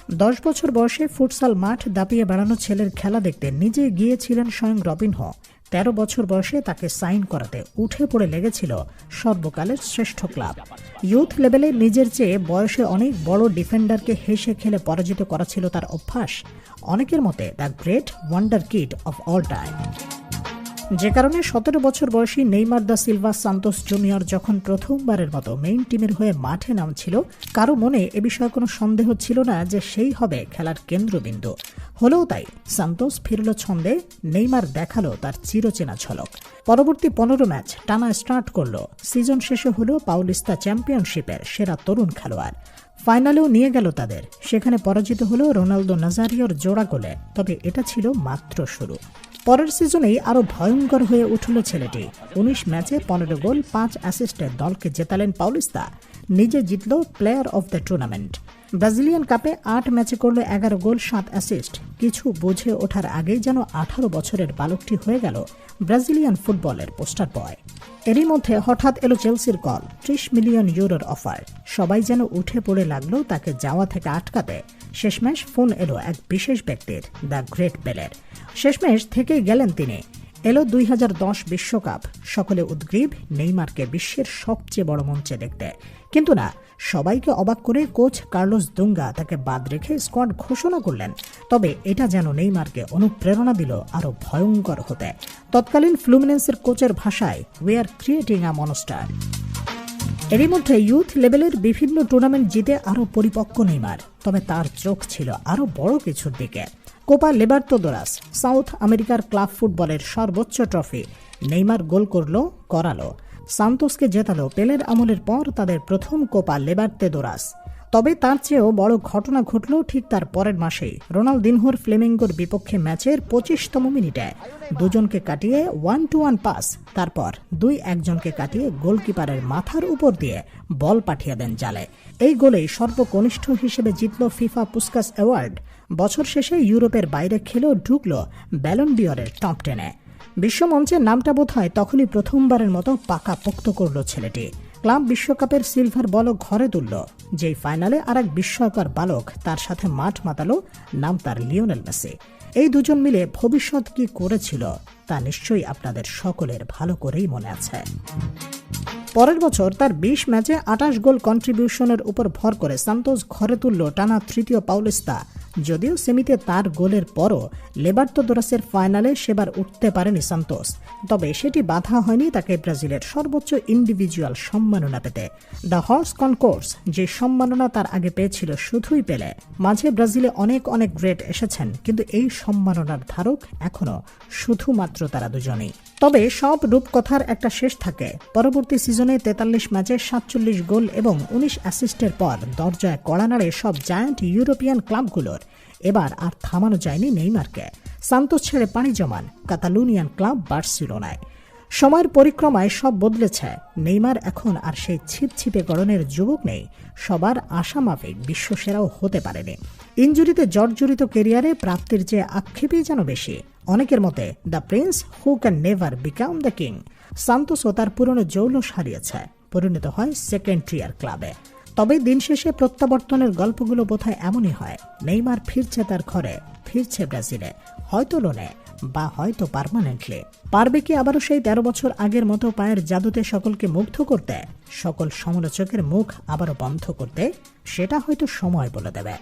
10 বছর বয়সে ফুটসাল মাঠ দাপিয়ে বেড়ানো ছেলের খেলা দেখতে নিজে গিয়েছিলেন স্বয়ং রবিনহো। 13 বছর বয়সে তাকে সাইন করাতে উঠে পড়ে লেগেছিল সর্বকালের শ্রেষ্ঠ ক্লাব। ইউথ লেভেলে নিজের চেয়ে বয়সে অনেক বড় ডিফেন্ডারকে হেসে খেলে পরাজিত করা ছিল তার অভ্যাস। অনেকের মতে the great wonder kid of all time. যে কারণে 17 বছর বয়সী Neymar da Silva Santos junior যখন প্রথমবারের মতো মেইন টিমের হয়ে মাঠে নামছিল, কারো মনে এ বিষয়ে কোনো সন্দেহ ছিল না যে সেই হবে খেলার কেন্দ্রবিন্দু। হলেও তাই সান্তোস ফিরল ছন্দে, নেইমার দেখালো তার চিরচেনা ঝলক। পরবর্তী 15 ম্যাচ টানা স্টার্ট করল। সিজন শেষে হলো পাউলিস্তা চ্যাম্পিয়নশিপের সেরা তরুণ খেলোয়াড়। ফাইনালেও নিয়ে গেল তাদের। সেখানে পরাজিত হলো রোনালদো নাজারিওর জোড়া গোলে। তবে এটা ছিল মাত্র শুরু। পরের সিজনেই আরও ভয়ঙ্কর হয়ে উঠল ছেলেটি। 19 ম্যাচে 15 গোল 5 অ্যাসিস্টে দলকে জেতালেন পাউলিস্তা। নিজে জিতল player of the tournament. Brazilian কাপে 8 ম্যাচে করল 11 গোল 7 অ্যাসিস্ট। কিছু বুঝে ওঠার আগেই যেন 18 বছরের বালকটি হয়ে গেল ব্রাজিলিয়ান ফুটবলের পোস্টার বয়। এরই মধ্যে হঠাৎ এলো চেলসির কল, 30 মিলিয়ন ইউরোর অফার। সবাই যেন উঠে পড়ে লাগলো তাকে যাওয়া থেকে আটকাতে। শেষমেশ ফোন এলো এক বিশেষ ব্যক্তির, দ্য গ্রেট বেলের। শেষমেশ থেকেই গেলেন তিনি। এলো 2010 বিশ্বকাপ। সকলে উদ্গ্রীব নেইমারকে বিশ্বের সবচেয়ে বড় মঞ্চে দেখতে। কিন্তু না, সবাইকে অবাক করে কোচ কার্লোস দুঙ্গা তাকে বাদ রেখে স্কোয়াড ঘোষণা করলেন। তবে এটা যেন নেইমারকে অনুপ্রেরণা দিল আরো ভয়ঙ্কর হতে। তৎকালীন ফ্লুমিনেন্সের কোচের ভাষায়, we are creating a monster. এরই মধ্যে ইউথ লেভেলের বিভিন্ন টুর্নামেন্ট জিতে আরো পরিপক্ক নেইমার। তবে তার চোখ ছিল আরো বড় কিছুর দিকে। কোপা লিবার্তাদোরাস, সাউথ আমেরিকার ক্লাব ফুটবলের সর্বোচ্চ ট্রফি। নেইমার গোল করালো। সান্তোসকে জেতালো পেলের আমলের পর তাদের প্রথম কোপা লিবার্তাদোরাস। তবে তার চেয়েও বড় ঘটনা ঘটল ঠিক তার পরের মাসেই। রোনালদিনহোর ফ্লেমিঙ্গোর বিপক্ষে ম্যাচের 25তম মিনিটে দুজনকে কাটিয়ে 1-1 পাস। তারপর 2-1জনকে কাটিয়ে গোলকিপারের মাথার উপর দিয়ে বল পাঠিয়ে দেন জালে। এই গোলেই সর্বকনিষ্ঠ হিসেবে জিতল ফিফা পুস্কাস অ্যাওয়ার্ড। বছর শেষে ইউরোপের বাইরে খেলেও ঢুকল ব্যালন ডিওরের টপ 10-এ। বিশ্বমঞ্চের নামটা বোধহয় তখনই প্রথমবারের মতো পাকাপোক্ত করল ছেলেটি। ক্লাব বিশ্বকাপের সিলভার বলও ঘরে তুলল। যেই ফাইনালে আর এক বিস্ময়কর বালক তার সাথে মাঠ মাতালো, নাম তার লিওনেল মেসি। এই দুজন মিলে ভবিষ্যৎ কি করেছিল তা নিশ্চয়ই আপনাদের সকলের ভালো করেই মনে আছে। পরের বছর তার 20 ম্যাচে 28 গোল কন্ট্রিবিউশনের উপর ভর করে সান্তোস ঘরে তুলল টানা তৃতীয় পাউলিস্তা। যদিও সেমিতে তার গোলের পরও লিবার্তাদোরাসের ফাইনালে সেবার উঠতে পারেনি সান্তোস। তবে সেটি বাধা হয়নি তাকে ব্রাজিলের সর্বোচ্চ ইন্ডিভিজুয়াল সম্মাননা পেতে, দ্য হর্স কনকোর্স। যে সম্মাননা তার আগে পেয়েছিল শুধুই পেলে। মাঝে ব্রাজিলে অনেক গ্রেট এসেছেন, কিন্তু এই সম্মাননার ধারক এখনো শুধুমাত্র তারা দুজনেই। তবে সব রূপকথার একটা শেষ থাকে। পরবর্তী সিজনে 43 ম্যাচে 47 গোল এবং 19 অ্যাসিস্টের পর দরজায় কড়া নাড়ে সব জায়ান্ট ইউরোপিয়ান ক্লাবগুলোর। এবার আর থামানো যায়নি নেইমারকে। সান্তোস ছেড়ে পাড়ি জমান কাতালুনিয়ান ক্লাব বার্সেলোনায়। সময়ের পরিক্রমায় সব বদলেছে। নেইমার এখন আর সেই ছিপছিপে গড়নের যুবক নেই। সবার আশামাফিক বিশ্বসেরাও হতে পারেনি। ইনজুরিতে জর্জরিত কেরিয়ারে প্রাপ্তির চেয়ে আক্ষেপই যেন বেশি। অনেকের মতে the prince who can never become the king. সান্তোসও তার পুরনো জৌলস হারিয়েছে, পরিণত হয় সেকেন্ড টিয়ার ক্লাবে। তবে দিন শেষে প্রত্যাবর্তনের গল্পগুলো বোধহয় এমনই হয়। নেইমার ফিরছে তার ঘরে, ফিরছে ব্রাজিলে, হয়তো লোনে বা হয়তো পার্মানেন্টলি। পারবে কি আবারও সেই 13 বছর আগের মতো পায়ের জাদুতে সকলকে মুগ্ধ করতে, সকল সমালোচকের মুখ আবারও বন্ধ করতে? সেটা হয়তো সময় বলে দেবে।